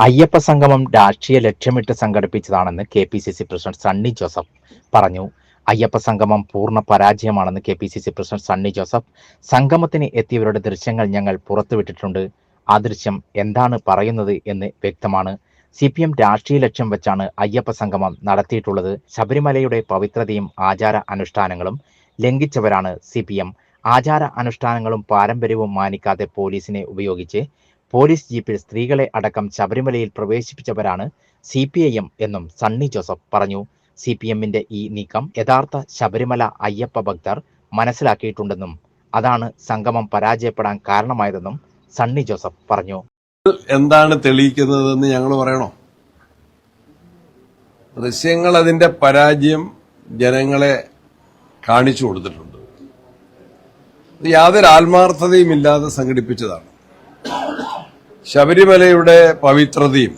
അയ്യപ്പ സംഗമം രാഷ്ട്രീയ ലക്ഷ്യമിട്ട് സംഘടിപ്പിച്ചതാണെന്ന് കെ.പി.സി.സി പ്രസിഡന്റ് സണ്ണി ജോസഫ് പറഞ്ഞു. അയ്യപ്പ സംഗമം പൂർണ്ണ പരാജയമാണെന്ന് കെ.പി.സി.സി പ്രസിഡന്റ് സണ്ണി ജോസഫ് സംഗമത്തിന് എത്തിയവരുടെ ദൃശ്യങ്ങൾ ഞങ്ങൾ പുറത്തുവിട്ടിട്ടുണ്ട്. ആ ദൃശ്യം എന്താണ് പറയുന്നത് എന്ന് വ്യക്തമാണ്. CPM രാഷ്ട്രീയ ലക്ഷ്യം വെച്ചാണ് അയ്യപ്പ സംഗമം നടത്തിയിട്ടുള്ളത്. ശബരിമലയുടെ പവിത്രതയും ആചാര അനുഷ്ഠാനങ്ങളും ലംഘിച്ചവരാണ് CPM. ആചാര അനുഷ്ഠാനങ്ങളും പാരമ്പര്യവും മാനിക്കാതെ പോലീസിനെ ഉപയോഗിച്ച് പോലീസ് ജീപ്പിൽ സ്ത്രീകളെ അടക്കം ശബരിമലയിൽ പ്രവേശിപ്പിച്ചവരാണ് CPIM എന്നും സണ്ണി ജോസഫ് പറഞ്ഞു. CPMന്റെ ഈ നീക്കം യഥാർത്ഥ ശബരിമല അയ്യപ്പ ഭക്തർ മനസ്സിലാക്കിയിട്ടുണ്ടെന്നും അതാണ് സംഗമം പരാജയപ്പെടാൻ കാരണമായതെന്നും സണ്ണി ജോസഫ് പറഞ്ഞു. എന്താണ് തെളിയിക്കുന്നതെന്ന് ഞങ്ങൾ പറയണോ? ദൃശ്യങ്ങൾ അതിന്റെ പരാജയം ജനങ്ങളെ കാണിച്ചു കൊടുത്തിട്ടുണ്ട്. യാതൊരു ആത്മാർത്ഥതയും ഇല്ലാതെ സംഘടിപ്പിച്ചതാണ്. ശബരിമലയുടെ പവിത്രതയും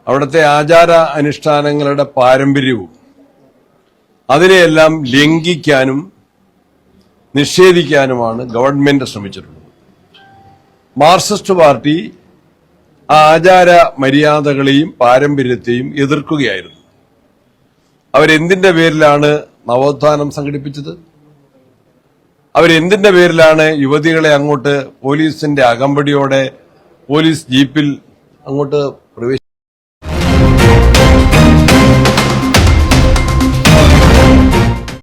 അവിടുത്തെ ആചാര അനുഷ്ഠാനങ്ങളുടെ പാരമ്പര്യവും അതിനെയെല്ലാം ലംഘിക്കാനും നിഷേധിക്കാനുമാണ് ഗവൺമെന്റ് ശ്രമിച്ചിട്ടുള്ളത്. മാർക്സിസ്റ്റ് പാർട്ടി ആചാര മര്യാദകളെയും പാരമ്പര്യത്തെയും എതിർക്കുകയായിരുന്നു. അവരെന്തിന്റെ പേരിലാണ് നവോത്ഥാനം സംഘടിപ്പിച്ചത്? അവരെന്തിന്റെ പേരിലാണ് യുവതികളെ അങ്ങോട്ട് പോലീസിന്റെ അകമ്പടിയോടെ പോലീസ് ജീപ്പിൽ അങ്ങോട്ട്